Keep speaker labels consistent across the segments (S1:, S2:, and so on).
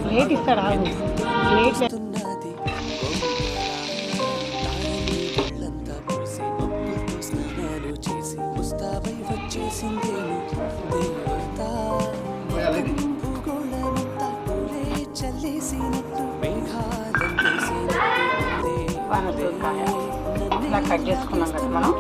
S1: Plate ఇస్తాడా? Plate ఇలా cut చేసుకున్నాం కదా మనం.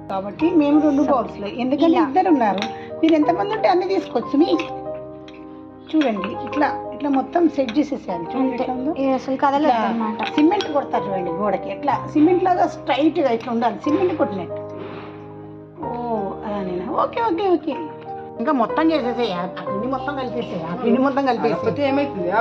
S1: కాబట్టి మేము 2 బౌల్స్లో, ఎందుకంటే ఇద్దరు ఉన్నారు, మీరు ఎంతమంది ఉంటే అన్ని తీసుకోవచ్చు. మీ చూడండి ఇట్లా ఇట్లా మొత్తం సెట్ చేసేసేయాలి. చూడండి
S2: అసలు కదలేదు అన్నమాట.
S1: సిమెంట్ కొడతారు చూడండి గోడకి, ఎట్లా సిమెంట్ లాగా స్ట్రైట్గా ఇట్లా ఉండాలి, సిమెంట్ కొట్టినట్టు. ఓ అదేనా? Okay okay okay. ఇంకా మొత్తం చేసేసేయాలి, పిండి మొత్తం కలిపేసేయాలి, పిండి మొత్తం కలిపేసి
S3: ఏమైతుంది